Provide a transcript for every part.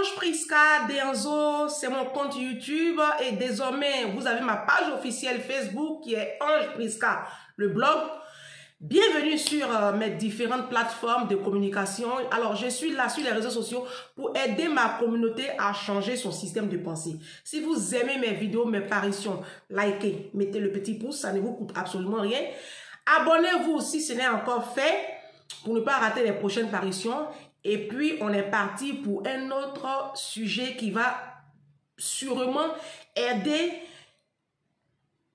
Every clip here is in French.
Ange Prisca Denzo, c'est mon compte YouTube et désormais vous avez ma page officielle Facebook qui est Ange Prisca, le blog. Bienvenue sur mes différentes plateformes de communication. Alors je suis là sur les réseaux sociaux pour aider ma communauté à changer son système de pensée. Si vous aimez mes vidéos, mes parutions, likez, mettez le petit pouce, ça ne vous coûte absolument rien. Abonnez-vous si ce n'est encore fait pour ne pas rater les prochaines parutions. Et puis, on est parti pour un autre sujet qui va sûrement aider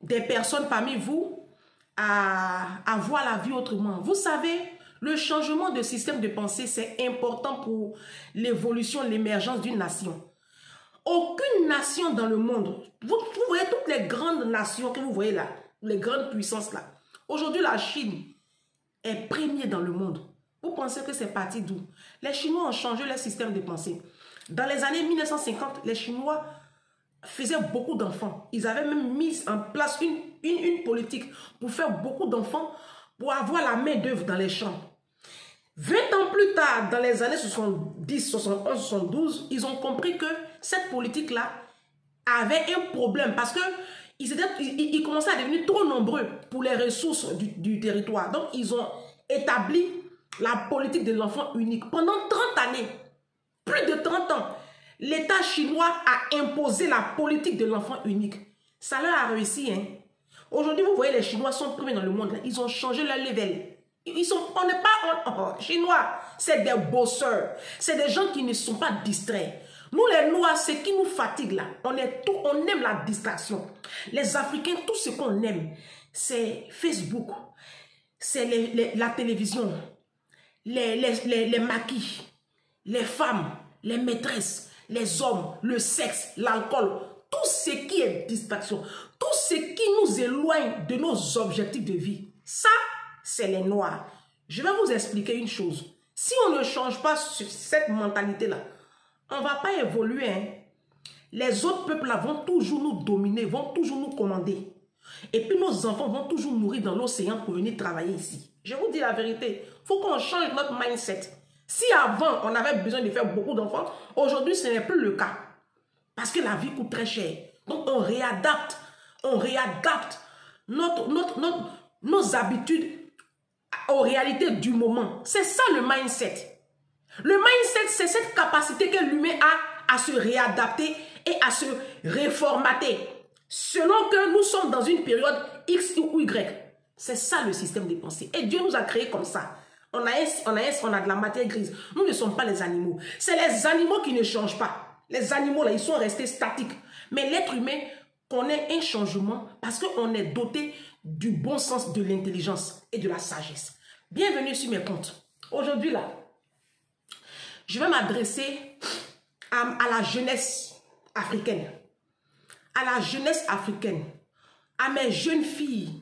des personnes parmi vous à voir la vie autrement. Vous savez, le changement de système de pensée, c'est important pour l'évolution, l'émergence d'une nation. Aucune nation dans le monde, vous voyez toutes les grandes nations que vous voyez là, les grandes puissances là. Aujourd'hui, la Chine est première dans le monde. Vous pensez que c'est parti d'où? Les Chinois ont changé leur système de pensée. Dans les années 1950, les Chinois faisaient beaucoup d'enfants. Ils avaient même mis en place une politique pour faire beaucoup d'enfants, pour avoir la main d'œuvre dans les champs. 20 ans plus tard, dans les années 70, 71, 72, ils ont compris que cette politique-là avait un problème parce que ils commençaient à devenir trop nombreux pour les ressources du territoire. Donc, ils ont établi la politique de l'enfant unique. Pendant 30 années, plus de 30 ans, l'État chinois a imposé la politique de l'enfant unique. Ça leur a réussi. Hein? Aujourd'hui, vous voyez, les Chinois sont premiers dans le monde. Là. Ils ont changé leur level. On n'est pas Chinois, c'est des bosseurs. C'est des gens qui ne sont pas distraits. Nous, les Noirs, ce qui nous fatigue là, on aime la distraction. Les Africains, tout ce qu'on aime, c'est Facebook, c'est la télévision, les maquis, les femmes, les maîtresses, les hommes, le sexe, l'alcool, tout ce qui est distraction, tout ce qui nous éloigne de nos objectifs de vie. Ça, c'est les Noirs. Je vais vous expliquer une chose. Si on ne change pas cette mentalité-là, on ne va pas évoluer. Hein. Les autres peuples là vont toujours nous dominer, vont toujours nous commander. Et puis nos enfants vont toujours mourir dans l'océan pour venir travailler ici. Je vous dis la vérité. Il faut qu'on change notre mindset. Si avant, on avait besoin de faire beaucoup d'enfants, aujourd'hui, ce n'est plus le cas. Parce que la vie coûte très cher. Donc, on réadapte nos habitudes aux réalités du moment. C'est ça le mindset. Le mindset, c'est cette capacité que l'humain a à se réadapter et à se réformater. Selon que nous sommes dans une période X ou Y. C'est ça le système de pensée. Et Dieu nous a créés comme ça. On a de la matière grise. Nous ne sommes pas les animaux. C'est les animaux qui ne changent pas. Les animaux, là, ils sont restés statiques. Mais l'être humain connaît un changement parce qu'on est doté du bon sens, de l'intelligence et de la sagesse. Bienvenue sur mes comptes. Aujourd'hui, là, je vais m'adresser à la jeunesse africaine. À la jeunesse africaine. À mes jeunes filles.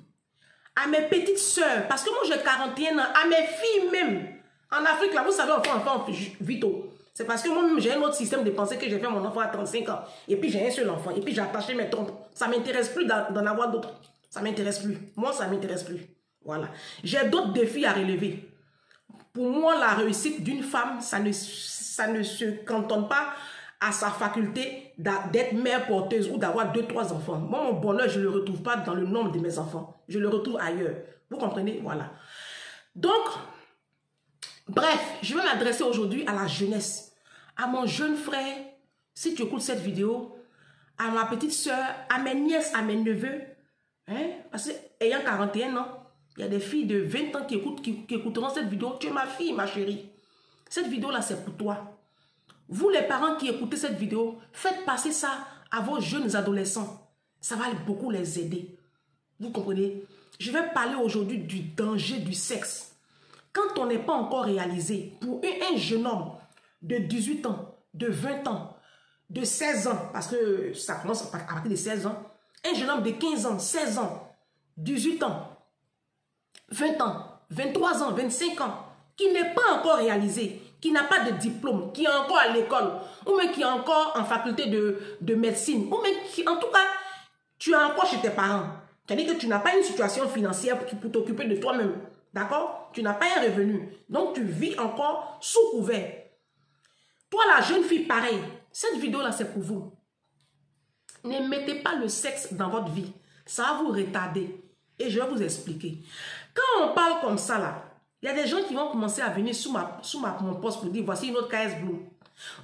À mes petites sœurs, parce que moi j'ai 41 ans, à mes filles même. En Afrique, là, vous savez, enfant, vite. C'est parce que moi-même, j'ai un autre système de pensée que j'ai fait mon enfant à 35 ans. Et puis j'ai un seul enfant. Et puis j'ai attaché mes trompes. Ça ne m'intéresse plus d'en avoir d'autres. Ça ne m'intéresse plus. Moi, ça ne m'intéresse plus. Voilà. J'ai d'autres défis à relever. Pour moi, la réussite d'une femme, ça ne se cantonne pas à sa faculté d'être mère porteuse ou d'avoir 2-3 enfants. Moi, mon bonheur, je ne le retrouve pas dans le nombre de mes enfants. Je le retrouve ailleurs. Vous comprenez? Voilà. Donc, bref, je vais m'adresser aujourd'hui à la jeunesse, à mon jeune frère, si tu écoutes cette vidéo, à ma petite soeur, à mes nièces, à mes neveux. Hein? Parce que, ayant 41 ans, il y a des filles de 20 ans qui écouteront cette vidéo. Tu es ma fille, ma chérie. Cette vidéo-là, c'est pour toi. Vous, les parents qui écoutez cette vidéo, faites passer ça à vos jeunes adolescents. Ça va beaucoup les aider. Vous comprenez? Je vais parler aujourd'hui du danger du sexe. Quand on n'est pas encore réalisé, pour un jeune homme de 18 ans, de 20 ans, de 16 ans, parce que ça commence à partir de 16 ans, un jeune homme de 15 ans, 16 ans, 18 ans, 20 ans, 23 ans, 25 ans, qui n'est pas encore réalisé, qui n'a pas de diplôme, qui est encore à l'école, ou même qui est encore en faculté de médecine, ou même qui, en tout cas, tu es encore chez tes parents. C'est-à-dire que tu n'as pas une situation financière pour t'occuper de toi-même. D'accord? Tu n'as pas un revenu. Donc, tu vis encore sous couvert. Toi, la jeune fille, pareil. Cette vidéo-là, c'est pour vous. Ne mettez pas le sexe dans votre vie. Ça va vous retarder. Et je vais vous expliquer. Quand on parle comme ça, là, il y a des gens qui vont commencer à venir sous mon poste pour dire, voici une autre KS Bloom.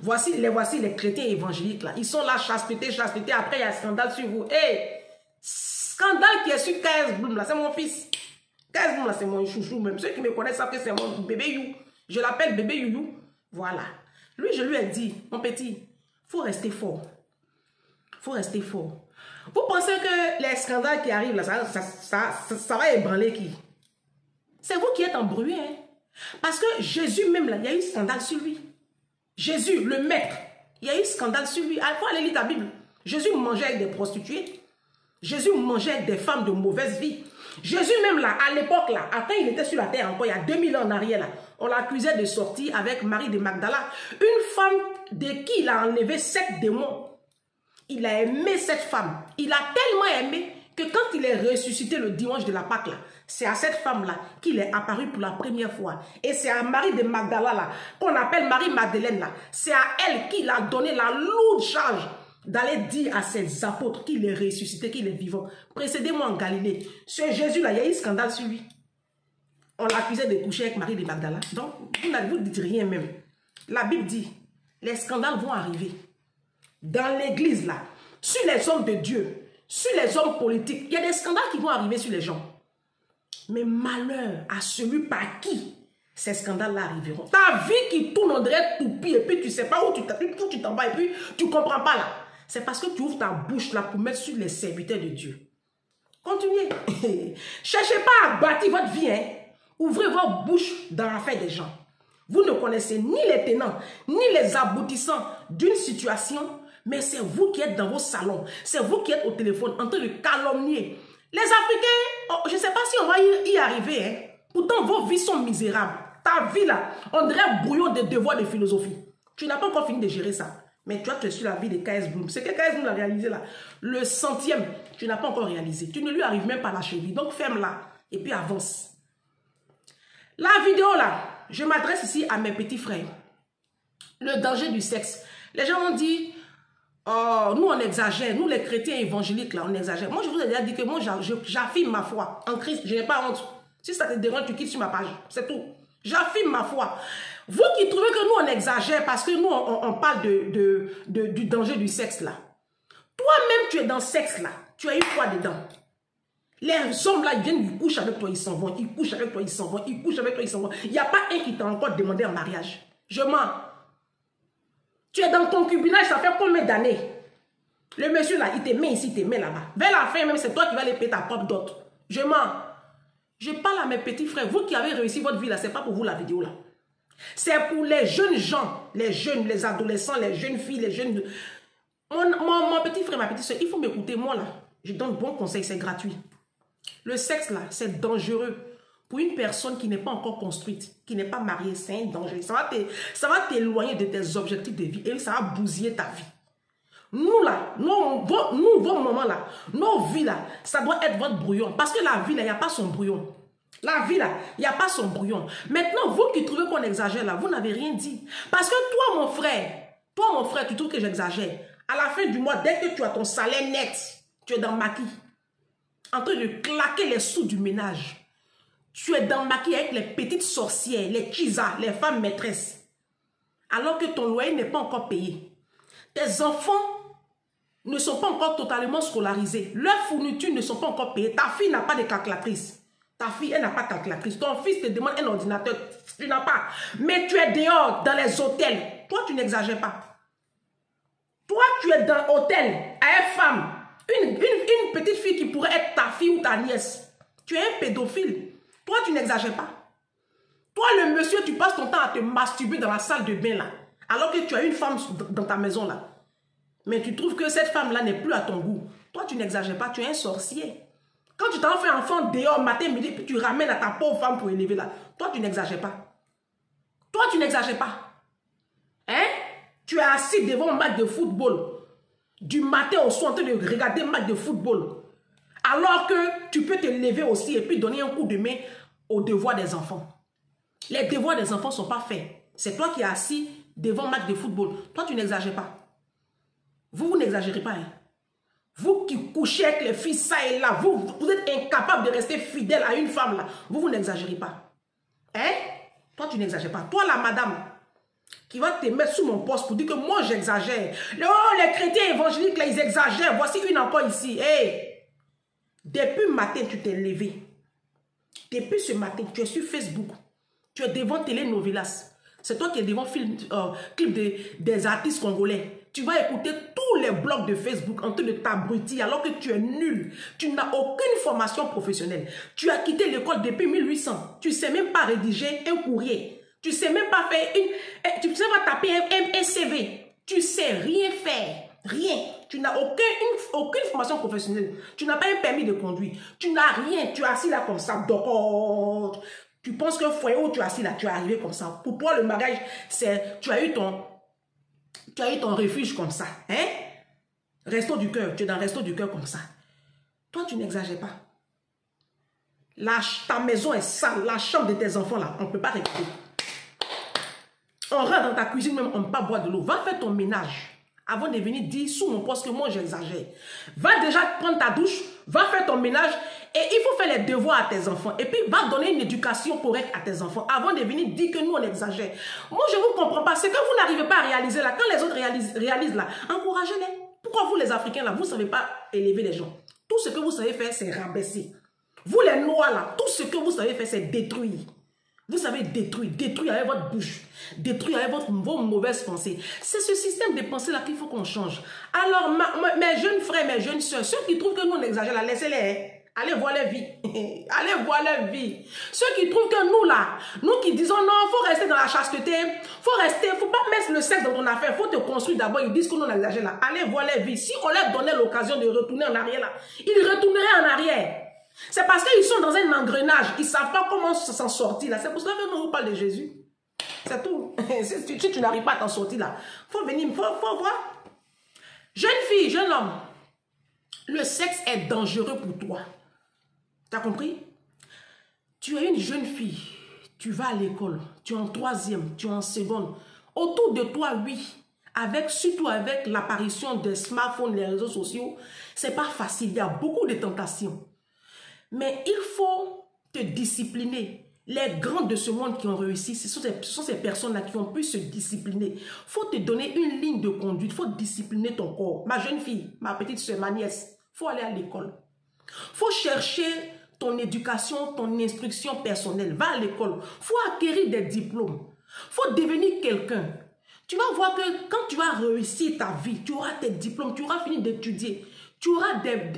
Voici les chrétiens évangéliques, là. Ils sont là, chasteté. Après, il y a un scandale sur vous. Hey! Scandale qui est sur KS Bloom, là, c'est mon fils. KS Bloom, là, c'est mon chouchou même. Ceux qui me connaissent savent que c'est mon bébé You. Je l'appelle bébé Youyou. Voilà. Lui, je lui ai dit, mon petit, faut rester fort. Faut rester fort. Vous pensez que les scandales qui arrivent là, ça va ébranler qui? C'est vous qui êtes embrouillés. Hein? Parce que Jésus même là, il y a eu scandale sur lui. Jésus, le maître, il y a eu scandale sur lui. Il faut aller lire ta Bible. Jésus mangeait avec des prostituées. Jésus mangeait avec des femmes de mauvaise vie. Jésus même là, à l'époque là, après il était sur la terre encore, il y a 2000 ans en arrière là, on l'accusait de sortir avec Marie de Magdala, une femme de qui il a enlevé 7 démons. Il a aimé cette femme. Il a tellement aimé que quand il est ressuscité le dimanche de la Pâque là, c'est à cette femme là qu'il est apparu pour la première fois. Et c'est à Marie de Magdala là, qu'on appelle Marie-Madeleine là, c'est à elle qu'il a donné la lourde charge d'aller dire à ses apôtres qu'il est ressuscité, qu'il est vivant. Précédez-moi en Galilée. Ce Jésus-là, il y a eu scandale sur lui. On l'accusait de coucher avec Marie de Magdala. Donc, vous ne dites rien même. La Bible dit, les scandales vont arriver. Dans l'église, là, sur les hommes de Dieu, sur les hommes politiques, il y a des scandales qui vont arriver sur les gens. Mais malheur à celui par qui ces scandales-là arriveront. Ta vie qui tourne en dirait toupie et puis tu ne sais pas où tu t'en vas et puis tu ne comprends pas là. C'est parce que tu ouvres ta bouche là pour mettre sur les serviteurs de Dieu. Continuez. Cherchez pas à bâtir votre vie. Hein. Ouvrez votre bouche dans l'affaire des gens. Vous ne connaissez ni les tenants, ni les aboutissants d'une situation, mais c'est vous qui êtes dans vos salons. C'est vous qui êtes au téléphone en train de calomnier. Les Africains, oh, je ne sais pas si on va y arriver. Hein. Pourtant, vos vies sont misérables. Ta vie là, on dirait brouillon de devoirs de philosophie. Tu n'as pas encore fini de gérer ça. Mais tu es sur la vie de KS Bloom. C'est que KS Bloom a réalisé là. Le 100e, tu n'as pas encore réalisé. Tu ne lui arrives même pas à la cheville. Donc ferme-la et puis avance. La vidéo là, je m'adresse ici à mes petits frères. Le danger du sexe. Les gens ont dit, oh, nous on exagère. Nous les chrétiens évangéliques là, on exagère. Moi je vous ai déjà dit que moi j'affirme ma foi en Christ. Je n'ai pas honte. Si ça te dérange, tu quittes sur ma page. C'est tout. J'affirme ma foi. Vous qui trouvez que nous, on exagère parce que nous, on parle du danger du sexe là. Toi-même, tu es dans le sexe là. Tu as eu quoi dedans? Les hommes là, ils viennent, ils couchent avec toi, ils s'en vont. Ils couchent avec toi, ils s'en vont. Ils couchent avec toi, ils s'en vont. Il n'y a pas un qui t'a encore demandé en mariage. Je mens. Tu es dans le concubinage, ça fait combien d'années? Le monsieur là, il te met ici, il te met là-bas. Vers la fin même, c'est toi qui vas les payer ta propre dot. Je mens. Je parle à mes petits frères. Vous qui avez réussi votre vie là, c'est pas pour vous la vidéo là. C'est pour les jeunes gens, les jeunes, les adolescents, les jeunes filles, les jeunes... Mon petit frère, ma petite soeur, il faut m'écouter. Moi là, je donne bon conseil, c'est gratuit. Le sexe là, c'est dangereux. Pour une personne qui n'est pas encore construite, qui n'est pas mariée, c'est un danger. Ça va t'éloigner de tes objectifs de vie et ça va bousiller ta vie. Nous là, vos moments là, nos vies là, ça doit être votre brouillon. Parce que la vie là, il n'y a pas son brouillon. La vie là, il n'y a pas son brouillon. Maintenant, vous qui trouvez qu'on exagère là, vous n'avez rien dit. Parce que toi mon frère, tu trouves que j'exagère. À la fin du mois, dès que tu as ton salaire net, tu es dans le maquis. En train de claquer les sous du ménage. Tu es dans le maquis avec les petites sorcières, les chizas, les femmes maîtresses. Alors que ton loyer n'est pas encore payé. Tes enfants ne sont pas encore totalement scolarisés. Leurs fournitures ne sont pas encore payées. Ta fille n'a pas de calculatrice. Ta fille, elle n'a pas de calculatrice. Ton fils te demande un ordinateur. Tu n'as pas. Mais tu es dehors, dans les hôtels. Toi, tu n'exagères pas. Toi, tu es dans l'hôtel à une femme. Une petite fille qui pourrait être ta fille ou ta nièce. Tu es un pédophile. Toi, tu n'exagères pas. Toi, le monsieur, tu passes ton temps à te masturber dans la salle de bain là. Alors que tu as une femme dans ta maison là. Mais tu trouves que cette femme-là n'est plus à ton goût. Toi, tu n'exagères pas, tu es un sorcier. Quand tu t'en fais enfant dehors, matin, midi, puis tu ramènes à ta pauvre femme pour élever là. Toi, tu n'exagères pas. Toi, tu n'exagères pas. Hein? Tu es assis devant un match de football. Du matin au soir, en train de regarder un match de football. Alors que tu peux te lever aussi et puis donner un coup de main aux devoirs des enfants. Les devoirs des enfants ne sont pas faits. C'est toi qui es assis devant un match de football. Toi, tu n'exagères pas. Vous n'exagérez pas. Hein. Vous qui couchez avec les filles, ça et là, vous êtes incapable de rester fidèle à une femme là. Vous n'exagérez pas. Hein? Toi, tu n'exagères pas. Toi, la madame, qui va te mettre sous mon poste pour dire que moi, j'exagère. Oh, les chrétiens évangéliques, là, ils exagèrent. Voici une encore ici. Hey! Depuis le matin, tu t'es levé. Depuis ce matin, tu es sur Facebook. Tu es devant Telenovelas. C'est toi qui es devant clip des artistes congolais. Tu vas écouter tous les blogs de Facebook en train de t'abrutir alors que tu es nul. Tu n'as aucune formation professionnelle. Tu as quitté l'école depuis 1800. Tu ne sais même pas rédiger un courrier. Tu ne sais même pas faire tu ne sais pas taper un CV. Tu ne sais rien faire. Rien. Tu n'as aucune formation professionnelle. Tu n'as pas un permis de conduire. Tu n'as rien. Tu es assis là comme ça. Donc, tu penses que foyer où tu es assis là, tu es arrivé comme ça. Pour toi, le mariage, c'est... Tu as eu ton refuge comme ça. Hein? Resto du cœur. Tu es dans le resto du cœur comme ça. Toi, tu n'exagères pas. Ta maison est sale. La chambre de tes enfants là, on ne peut pas récupérer. On rentre dans ta cuisine, même on ne peut pas boire de l'eau. Va faire ton ménage. Avant de venir dire sous mon poste que moi j'exagère. Va déjà prendre ta douche, va faire ton ménage et il faut faire les devoirs à tes enfants. Et puis va donner une éducation correcte à tes enfants avant de venir dire que nous on exagère. Moi je ne vous comprends pas. C'est que vous n'arrivez pas à réaliser là. Quand les autres réalisent là, encouragez-les. Pourquoi vous les Africains là, vous ne savez pas élever les gens? Tout ce que vous savez faire c'est rabaisser. Vous les Noirs là, tout ce que vous savez faire c'est détruire. Vous savez détruire avec votre bouche, détruire avec vos mauvaises pensées. C'est ce système de pensée-là qu'il faut qu'on change. Alors, mes jeunes frères, mes jeunes soeurs, ceux qui trouvent que nous on exagère là, laissez-les. Allez voir leur vie. Allez voir leur vie. Ceux qui trouvent que nous là, nous qui disons non, il faut rester dans la chasteté, faut pas mettre le sexe dans ton affaire, faut te construire d'abord, ils disent que nous on exagère là. Allez voir leur vie. Si on leur donnait l'occasion de retourner en arrière là, ils retourneraient en arrière. C'est parce qu'ils sont dans un engrenage. Ils ne savent pas comment s'en sortir là. C'est pour cela que nous on vous parle de Jésus. C'est tout. Si tu n'arrives pas à t'en sortir là, il faut venir, faut voir. Jeune fille, jeune homme, le sexe est dangereux pour toi. Tu as compris? Tu es une jeune fille, tu vas à l'école, tu es en 3e, tu es en seconde. Autour de toi, oui. Surtout avec l'apparition des smartphones, des réseaux sociaux, c'est pas facile. Il y a beaucoup de tentations. Mais il faut te discipliner. Les grands de ce monde qui ont réussi, ce sont ces personnes-là qui ont pu se discipliner. Il faut te donner une ligne de conduite. Il faut discipliner ton corps. Ma jeune fille, ma petite soeur, ma nièce, il faut aller à l'école. Il faut chercher ton éducation, ton instruction personnelle. Va à l'école. Il faut acquérir des diplômes. Il faut devenir quelqu'un. Tu vas voir que quand tu vas réussir ta vie, tu auras tes diplômes, tu auras fini d'étudier. Tu auras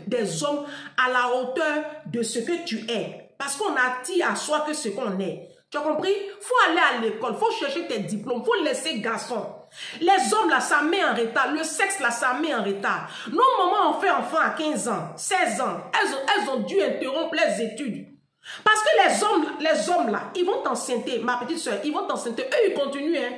des hommes à la hauteur de ce que tu es. Parce qu'on attire à soi que ce qu'on est. Tu as compris? Il faut aller à l'école, il faut chercher tes diplômes, il faut laisser garçon. Les hommes là, ça met en retard. Le sexe là, ça met en retard. Nos mamans ont fait enfant à 15 ans, 16 ans. Elles ont dû interrompre les études. Parce que les hommes là, ils vont t'enceinter, ma petite soeur, ils vont t'enceinter. Eux, ils continuent, hein.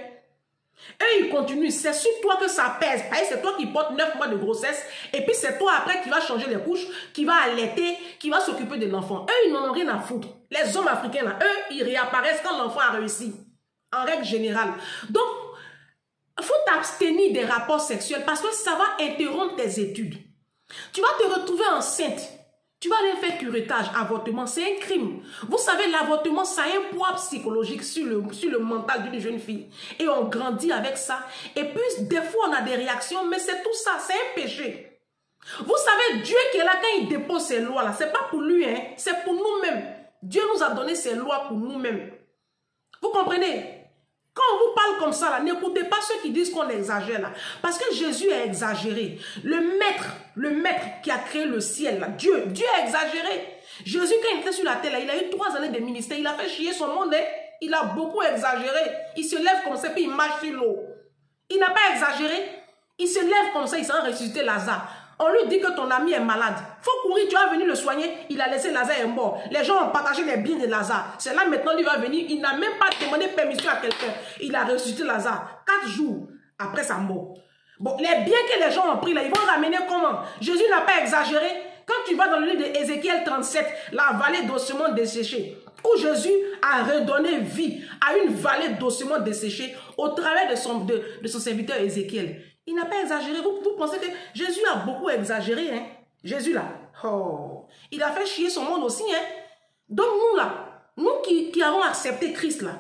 Et ils continuent, c'est sur toi que ça pèse. C'est toi qui portes 9 mois de grossesse. Et puis c'est toi après qui va changer les couches, qui va allaiter, qui va s'occuper de l'enfant. Eux, ils n'en ont rien à foutre. Les hommes africains, là, eux, ils réapparaissent quand l'enfant a réussi. En règle générale. Donc, il faut t'abstenir des rapports sexuels parce que ça va interrompre tes études. Tu vas te retrouver enceinte. Tu vas aller faire curettage, avortement, c'est un crime. Vous savez, l'avortement, ça a un poids psychologique sur le mental d'une jeune fille. Et on grandit avec ça. Et puis, des fois, on a des réactions, mais c'est tout ça, c'est un péché. Vous savez, Dieu qui est là, quand il dépose ses lois, c'est pas pour lui, hein, c'est pour nous-mêmes. Dieu nous a donné ses lois pour nous-mêmes. Vous comprenez? Quand on vous parle comme ça, là, n'écoutez pas ceux qui disent qu'on exagère là. Parce que Jésus a exagéré. Le maître qui a créé le ciel, là, Dieu a exagéré. Jésus, quand il était sur la terre, là, il a eu 3 années de ministère. Il a fait chier son monde. Hein. Il a beaucoup exagéré. Il se lève comme ça, puis il marche sur l'eau. Il n'a pas exagéré. Il se lève comme ça, il s'en ressuscité Lazare. On lui dit que ton ami est malade. Faut courir, tu vas venir le soigner. Il a laissé Lazare est mort. Les gens ont partagé les biens de Lazare. C'est là maintenant, lui va venir. Il n'a même pas demandé permission à quelqu'un. Il a ressuscité Lazare 4 jours après sa mort. Bon, les biens que les gens ont pris là, ils vont ramener comment? Jésus n'a pas exagéré. Quand tu vas dans le livre d'Ézéchiel 37, la vallée d'ossements desséchés, où Jésus à redonner vie à une vallée d'ossements desséchés au travers de son serviteur Ézéchiel. Il n'a pas exagéré. Vous pensez que Jésus a beaucoup exagéré, hein? Jésus là, oh, il a fait chier son monde aussi, hein? Donc nous là, nous qui avons accepté Christ là,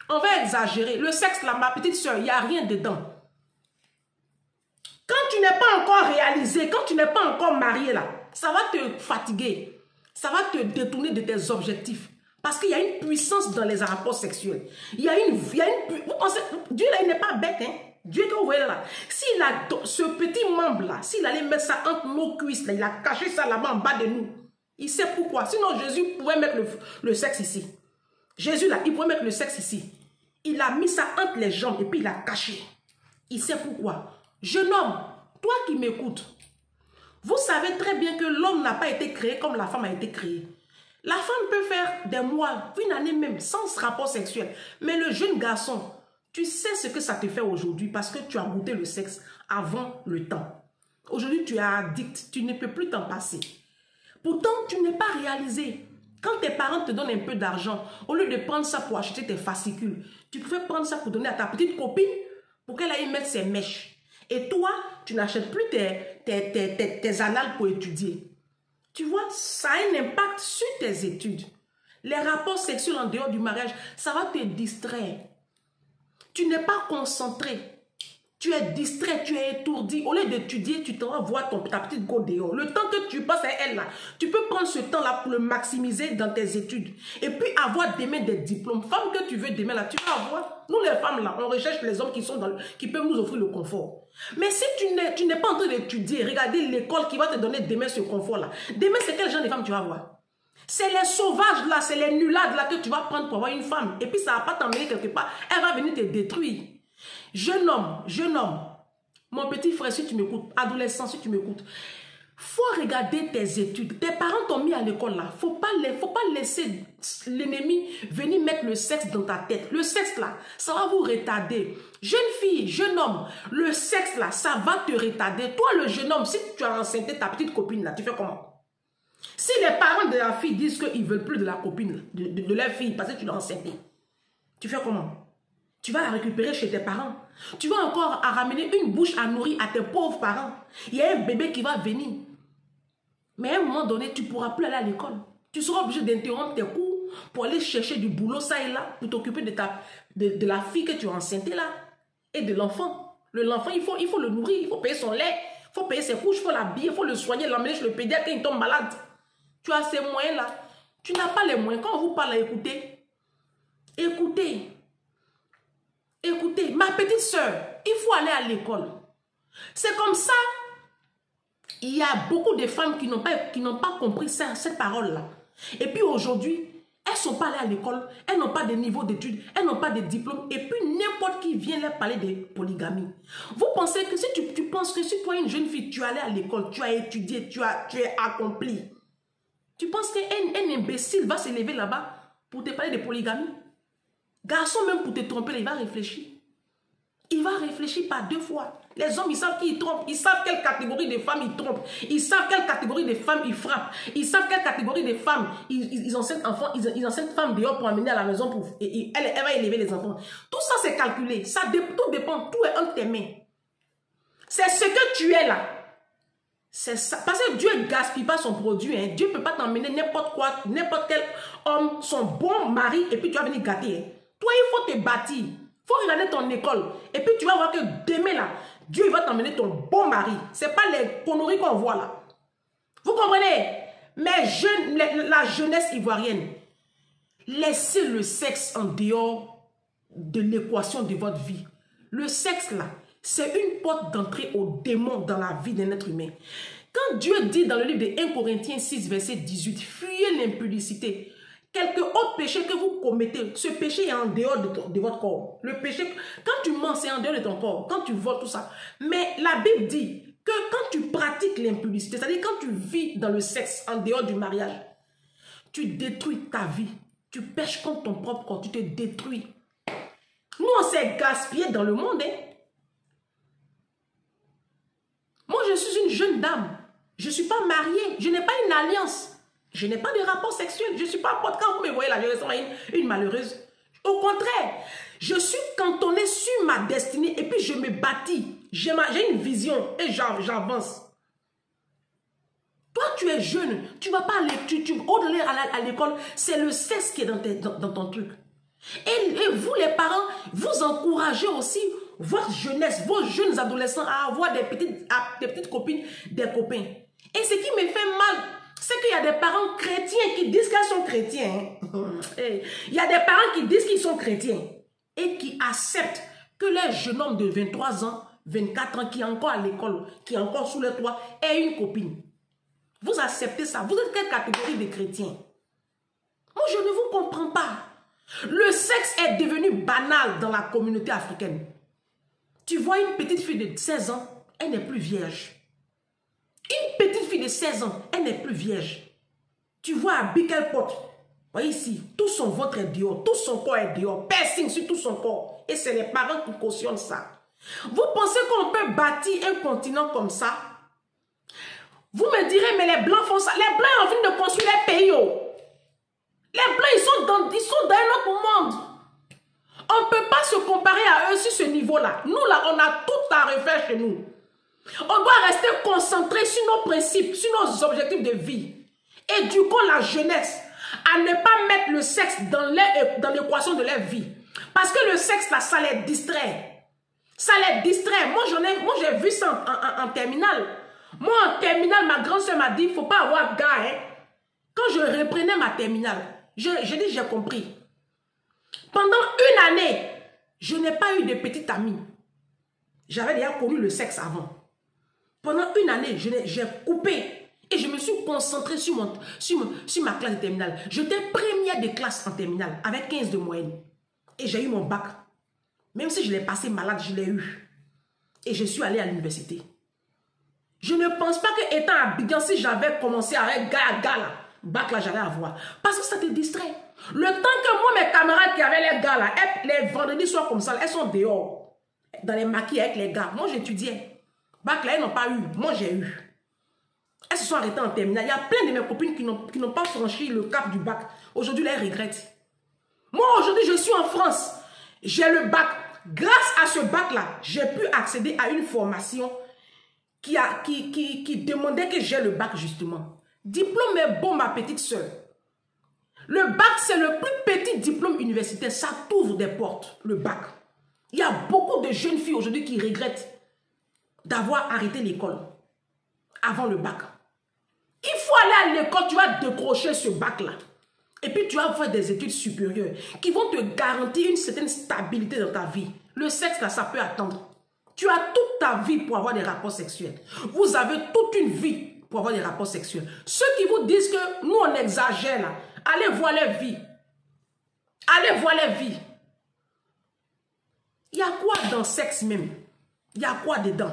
on va exagérer. Le sexe là, ma petite soeur, il n'y a rien dedans. Quand tu n'es pas encore réalisé, quand tu n'es pas encore marié là, ça va te fatiguer. Ça va te détourner de tes objectifs. Parce qu'il y a une puissance dans les rapports sexuels. Vous pensez, Dieu là, il n'est pas bête, hein? Dieu que vous voyez là, s'il a ce petit membre là, s'il allait mettre ça entre nos cuisses là, il a caché ça là-bas en bas de nous. Il sait pourquoi. Sinon Jésus pouvait mettre le sexe ici. Jésus là, il pouvait mettre le sexe ici. Il a mis ça entre les jambes et puis il a caché. Il sait pourquoi. Jeune homme, toi qui m'écoutes, vous savez très bien que l'homme n'a pas été créé comme la femme a été créée. La femme peut faire des mois, une année même, sans ce rapport sexuel. Mais le jeune garçon, tu sais ce que ça te fait aujourd'hui parce que tu as goûté le sexe avant le temps. Aujourd'hui, tu es addict, tu ne peux plus t'en passer. Pourtant, tu n'es pas réalisé. Quand tes parents te donnent un peu d'argent, au lieu de prendre ça pour acheter tes fascicules, tu pouvais prendre ça pour donner à ta petite copine pour qu'elle aille mettre ses mèches. Et toi, tu n'achètes plus tes annales pour étudier. Tu vois, ça a un impact sur tes études. Les rapports sexuels en dehors du mariage, ça va te distraire. Tu n'es pas concentré. Tu es distrait, tu es étourdi. Au lieu d'étudier, tu te vas voir ta petite go dehors. Le temps que tu passes à elle là, tu peux prendre ce temps-là pour le maximiser dans tes études. Et puis avoir demain des diplômes. Femme que tu veux demain là, tu vas avoir. Nous les femmes là, on recherche les hommes qui peuvent nous offrir le confort. Mais si tu n'es pas en train d'étudier, regardez l'école qui va te donner demain ce confort-là. Demain, c'est quel genre de femme tu vas avoir? C'est les sauvages là, c'est les nullades là que tu vas prendre pour avoir une femme. Et puis ça ne va pas t'emmener quelque part. Elle va venir te détruire. Jeune homme, mon petit frère, si tu m'écoutes, adolescent, si tu m'écoutes, faut regarder tes études. Tes parents t'ont mis à l'école là. Faut pas laisser l'ennemi venir mettre le sexe dans ta tête. Le sexe là, ça va vous retarder. Jeune fille, jeune homme, le sexe là, ça va te retarder. Toi, le jeune homme, si tu as enceinté ta petite copine là, tu fais comment? Si les parents de la fille disent qu'ils ne veulent plus de la copine, de leur fille, parce que tu l'as enceintée, tu fais comment? Tu vas la récupérer chez tes parents. Tu vas encore ramener une bouche à nourrir à tes pauvres parents. Il y a un bébé qui va venir. Mais à un moment donné, tu ne pourras plus aller à l'école. Tu seras obligé d'interrompre tes cours pour aller chercher du boulot, ça et là, pour t'occuper de la fille que tu as enceintée là. Et de l'enfant. L'enfant, il faut le nourrir, il faut payer son lait, il faut payer ses couches, il faut l'habiller, il faut le soigner, l'emmener chez le pédiatre quand il tombe malade. Tu as ces moyens-là. Tu n'as pas les moyens. Quand on vous parle, écoutez. Écoutez. Écoutez, ma petite soeur, il faut aller à l'école. C'est comme ça. Il y a beaucoup de femmes qui n'ont pas compris ça, cette parole-là. Et puis aujourd'hui, elles ne sont pas allées à l'école, elles n'ont pas de niveau d'études, elles n'ont pas de diplôme. Et puis n'importe qui vient leur parler de polygamie. Vous pensez que si tu penses que si toi, une jeune fille, tu es allée à l'école, tu as étudié, tu es accompli. Tu penses qu'un imbécile va se lever là-bas pour te parler de polygamie? Garçon, même pour te tromper, il va réfléchir. Il va réfléchir par deux fois. Les hommes, ils savent qui ils trompent. Ils savent quelle catégorie de femmes ils trompent. Ils savent quelle catégorie de femmes ils frappent. Ils savent quelle catégorie de femmes ils enceintent enfants, ils enceintent femmes dehors pour amener à la maison. Elle va élever les enfants. Tout ça, c'est calculé. Tout dépend. Tout est entre tes mains. C'est ce que tu es là. C'est ça. Parce que Dieu ne gaspille pas son produit. Hein. Dieu ne peut pas t'emmener n'importe quoi, n'importe quel homme, son bon mari, et puis tu vas venir gâter. Hein. Toi, il faut te bâtir. Il faut regarder ton école. Et puis tu vas voir que demain, là, Dieu va t'emmener ton bon mari. Ce n'est pas les conneries qu'on voit là. Vous comprenez? Mais la jeunesse ivoirienne, laissez le sexe en dehors de l'équation de votre vie. Le sexe, là, c'est une porte d'entrée au démon dans la vie d'un être humain. Quand Dieu dit dans le livre de 1 Corinthiens 6, verset 18, fuyez l'impudicité. Quelque autre péché que vous commettez, ce péché est en dehors de votre corps. Le péché, quand tu mens, c'est en dehors de ton corps. Quand tu voles, tout ça. Mais la Bible dit que quand tu pratiques l'impudicité, c'est-à-dire quand tu vis dans le sexe en dehors du mariage, tu détruis ta vie. Tu pêches contre ton propre corps, tu te détruis. Nous, on s'est gaspillé dans le monde. Hein? Moi, je suis une jeune dame. Je ne suis pas mariée. Je n'ai pas une alliance. Je n'ai pas de rapport sexuel. Je ne suis pas pote. Quand vous me voyez là, je ressemble à une malheureuse. Au contraire, je suis cantonnée sur ma destinée et puis je me bâtis. J'ai une vision et j'avance. Toi, tu es jeune. Tu ne vas pas à l'école. C'est le sexe qui est dans ton truc. Et vous, les parents, vous encouragez aussi votre jeunesse, vos jeunes adolescents à avoir des petites copines, des copains. Et ce qui me fait mal, c'est qu'il y a des parents chrétiens qui disent qu'ils sont chrétiens. Il y a des parents qui disent qu'ils sont chrétiens et qui acceptent que les jeunes hommes de 23 ans, 24 ans qui est encore à l'école, qui est encore sous le toit, aient une copine. Vous acceptez ça? Vous êtes quelle catégorie de chrétiens? Moi, je ne vous comprends pas. Le sexe est devenu banal dans la communauté africaine. Tu vois une petite fille de 16 ans, elle n'est plus vierge. Une petite fille de 16 ans, elle n'est plus vierge. Tu vois à quelle porte? Voyez ici, tout son ventre est dehors, tout son corps est dehors, piercing sur tout son corps. Et c'est les parents qui cautionnent ça. Vous pensez qu'on peut bâtir un continent comme ça? Vous me direz, mais les Blancs font ça. Les Blancs ont envie de construire les pays. Oh. Les Blancs, ils sont dans un autre monde. On ne peut pas se comparer à eux sur ce niveau-là. Nous, là, on a tout à refaire chez nous. On doit rester concentré sur nos principes, sur nos objectifs de vie. Éduquons la jeunesse à ne pas mettre le sexe dans l'équation de leur vie. Parce que le sexe, là, ça les distrait. Ça les distrait. Moi, j'ai vu ça en terminale. Moi, en terminale, ma grande soeur m'a dit, il ne faut pas avoir gars. Hein. Quand je reprenais ma terminale, j'ai dit, j'ai compris. Pendant une année, je n'ai pas eu de petite amie. J'avais déjà connu le sexe avant. Pendant une année, j'ai coupé et je me suis concentrée sur ma classe de terminale. J'étais première de classe en terminale avec 15 de moyenne. Et j'ai eu mon bac. Même si je l'ai passé malade, je l'ai eu. Et je suis allée à l'université. Je ne pense pas qu'étant à Abidjan, si j'avais commencé avec gars là, bac là, j'allais avoir. Parce que ça te distrait. Le temps que moi, mes camarades qui avaient les gars là, les vendredis soirs comme ça, elles sont dehors. Dans les maquis avec les gars. Moi, j'étudiais. Bac là, elles n'ont pas eu. Moi, j'ai eu. Elles se sont arrêtées en terminale. Il y a plein de mes copines qui n'ont pas franchi le cap du bac. Aujourd'hui, elles regrettent. Moi, aujourd'hui, je suis en France. J'ai le bac. Grâce à ce bac là, j'ai pu accéder à une formation qui demandait que j'ai le bac justement. Diplôme est bon, ma petite soeur. Le bac, c'est le plus petit diplôme universitaire. Ça t'ouvre des portes, le bac. Il y a beaucoup de jeunes filles aujourd'hui qui regrettent d'avoir arrêté l'école avant le bac. Il faut aller à l'école, tu vas décrocher ce bac-là. Et puis tu vas faire des études supérieures qui vont te garantir une certaine stabilité dans ta vie. Le sexe, là, ça peut attendre. Tu as toute ta vie pour avoir des rapports sexuels. Vous avez toute une vie pour avoir des rapports sexuels. Ceux qui vous disent que nous, on exagère là, allez voir leur vie. Allez voir leur vie. Il y a quoi dans le sexe même? Il y a quoi dedans?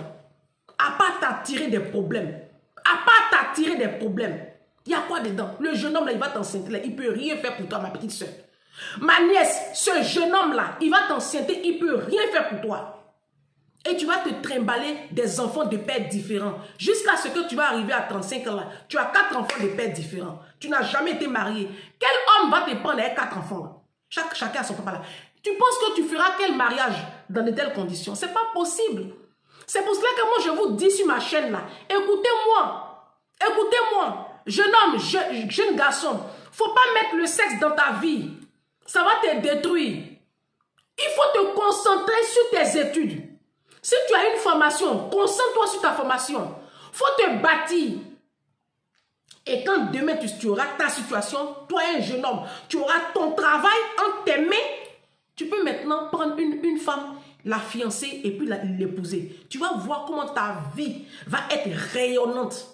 À part t'attirer des problèmes. À part t'attirer des problèmes. Il y a quoi dedans? Le jeune homme là, il va t'enceinter. Il ne peut rien faire pour toi, ma petite soeur. Ma nièce, ce jeune homme là, il va t'enceinter. Il ne peut rien faire pour toi. Et tu vas te trimballer des enfants de pères différents. Jusqu'à ce que tu vas arriver à 35 ans là. Tu as 4 enfants de pères différents. Tu n'as jamais été marié. Quel homme va te prendre avec 4 enfants là? Chacun a son papa là. Tu penses que tu feras quel mariage dans de telles conditions? Ce n'est pas possible. C'est pour cela que moi je vous dis sur ma chaîne là. Écoutez-moi. Écoutez-moi. Jeune homme, jeune garçon. Faut pas mettre le sexe dans ta vie. Ça va te détruire. Il faut te concentrer sur tes études. Si tu as une formation, concentre-toi sur ta formation. Il faut te bâtir. Et quand demain tu auras ta situation, toi un jeune homme, tu auras ton travail entre tes mains, tu peux maintenant prendre une femme, la fiancer et puis l'épouser. Tu vas voir comment ta vie va être rayonnante.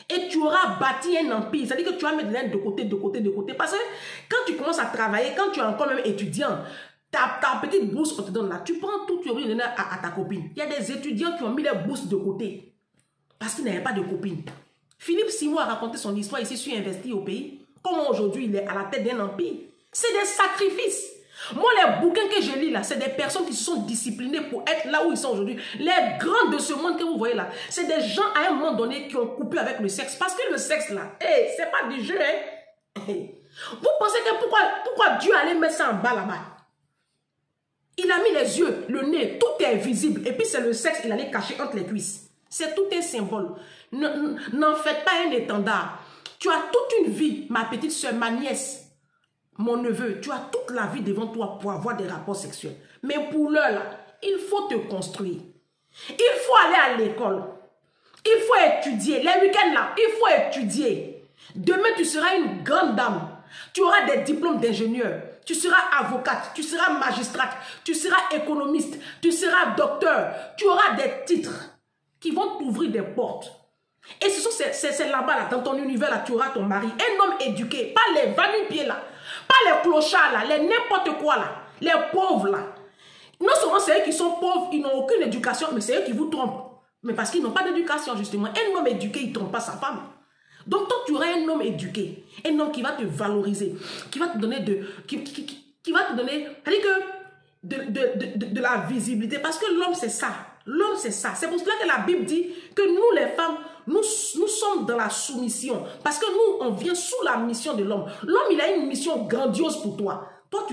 Et tu auras bâti un empire. C'est-à-dire que tu vas mettre l'aide de côté, de côté, de côté. Parce que quand tu commences à travailler, quand tu es encore même étudiant, ta petite bourse qu'on te donne là, tu prends tout, tu vas donner à ta copine. Il y a des étudiants qui ont mis les bourses de côté parce qu'ils n'avaient pas de copine. Philippe Simon a raconté son histoire ici sur Investi au pays. Comment aujourd'hui il est à la tête d'un empire. C'est des sacrifices. Moi, les bouquins que je lis là, c'est des personnes qui se sont disciplinées pour être là où ils sont aujourd'hui. Les grands de ce monde que vous voyez là, c'est des gens à un moment donné qui ont coupé avec le sexe. Parce que le sexe là, hey, c'est pas du jeu, hein. Vous pensez que pourquoi Dieu allait mettre ça en bas là-bas? Il a mis les yeux, le nez, tout est visible. Et puis c'est le sexe, il allait cacher entre les cuisses. C'est tout un symbole. N'en faites pas un étendard. Tu as toute une vie, ma petite soeur, ma nièce, mon neveu. Tu as toute la vie devant toi pour avoir des rapports sexuels. Mais pour l'heure là, il faut te construire. Il faut aller à l'école. Il faut étudier. Les week-ends là, il faut étudier. Demain, tu seras une grande dame. Tu auras des diplômes d'ingénieur. Tu seras avocate, tu seras magistrate, tu seras économiste, tu seras docteur. Tu auras des titres qui vont t'ouvrir des portes. Et c'est là-bas, là, dans ton univers, là, tu auras ton mari. Un homme éduqué, pas les va-nu-pieds là, pas les clochards là, les n'importe quoi là, les pauvres là. Non seulement c'est eux qui sont pauvres, ils n'ont aucune éducation, mais c'est eux qui vous trompent. Mais parce qu'ils n'ont pas d'éducation, justement. Un homme éduqué, il ne trompe pas sa femme. Donc, toi, tu auras un homme éduqué, un homme qui va te valoriser, qui va te donner qui va te donner, de la visibilité. Parce que l'homme, c'est ça. L'homme, c'est ça. C'est pour cela que la Bible dit que nous, les femmes, nous sommes dans la soumission. Parce que nous, on vient sous la mission de l'homme. L'homme, il a une mission grandiose pour toi. Toi,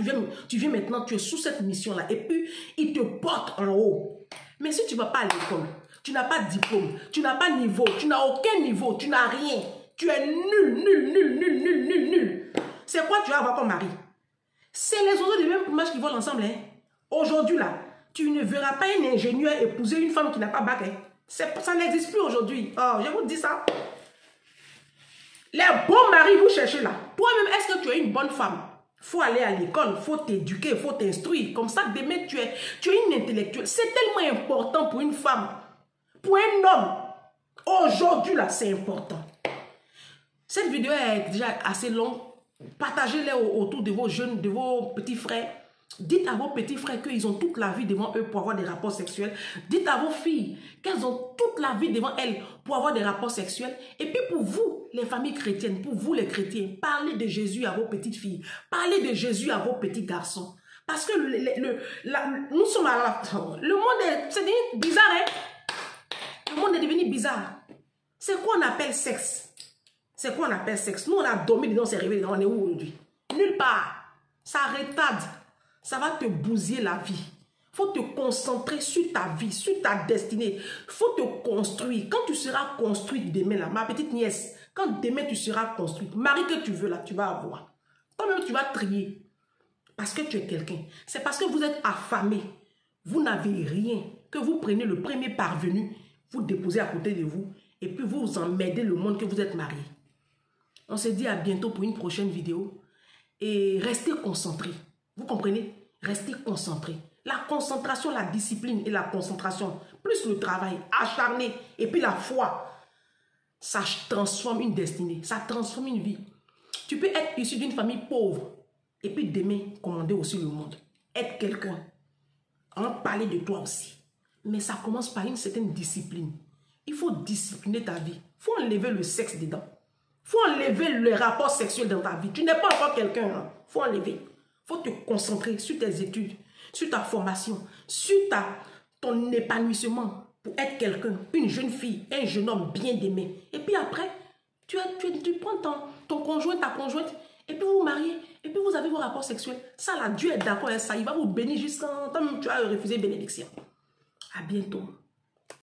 tu viens maintenant, tu es sous cette mission-là. Et puis, il te porte en haut. Mais si tu ne vas pas à l'école, tu n'as pas de diplôme, tu n'as pas de niveau, tu n'as aucun niveau, tu n'as rien. Tu es nul. C'est quoi tu vas avoir comme mari? C'est les oiseaux du même plumage qui volent ensemble. Hein? Aujourd'hui, là, tu ne verras pas un ingénieur épouser une femme qui n'a pas bac. Hein? Ça n'existe plus aujourd'hui. Oh, je vous dis ça. Les bons maris, vous cherchez là. Toi-même, est-ce que tu es une bonne femme? Il faut aller à l'école, il faut t'éduquer, il faut t'instruire. Comme ça, demain, tu es une intellectuelle. C'est tellement important pour une femme. Pour un homme. Aujourd'hui, là, c'est important. Cette vidéo est déjà assez longue. Partagez-les autour de vos jeunes, de vos petits frères. Dites à vos petits frères qu'ils ont toute la vie devant eux pour avoir des rapports sexuels. Dites à vos filles qu'elles ont toute la vie devant elles pour avoir des rapports sexuels. Et puis pour vous, les familles chrétiennes, pour vous les chrétiens, parlez de Jésus à vos petites filles. Parlez de Jésus à vos petits garçons. Parce que nous sommes à la... Le monde c'est devenu bizarre, hein? Le monde est devenu bizarre. C'est quoi on appelle sexe? C'est quoi on appelle sexe? Nous, on a dormi dedans, on s'est réveillé dedans. On est où aujourd'hui? Nulle part. Ça retarde. Ça va te bousiller la vie. Il faut te concentrer sur ta vie, sur ta destinée. Il faut te construire. Quand tu seras construite demain, là, ma petite nièce, quand demain tu seras construite, mari que tu veux, là, tu vas avoir. Toi-même, tu vas trier. Parce que tu es quelqu'un. C'est parce que vous êtes affamé. Vous n'avez rien. Que vous prenez le premier parvenu, vous déposez à côté de vous, et puis vous emmerdez le monde que vous êtes marié. On se dit à bientôt pour une prochaine vidéo. Et restez concentrés. Vous comprenez? Restez concentrés. La concentration, la discipline et la concentration, plus le travail acharné et puis la foi, ça transforme une destinée, ça transforme une vie. Tu peux être issu d'une famille pauvre et puis demain commander aussi le monde. Être quelqu'un. On va parler de toi aussi. Mais ça commence par une certaine discipline. Il faut discipliner ta vie. Il faut enlever le sexe dedans. Il faut enlever le rapport sexuel dans ta vie. Tu n'es pas encore quelqu'un. Il faut enlever. Il faut te concentrer sur tes études, sur ta formation, sur ton épanouissement pour être quelqu'un, une jeune fille, un jeune homme bien aimé. Et puis après, tu prends ton conjoint, ta conjointe, et puis vous vous mariez, et puis vous avez vos rapports sexuels. Ça là, Dieu est d'accord avec ça. Il va vous bénir jusqu'à temps que tu as refusé bénédiction. À bientôt.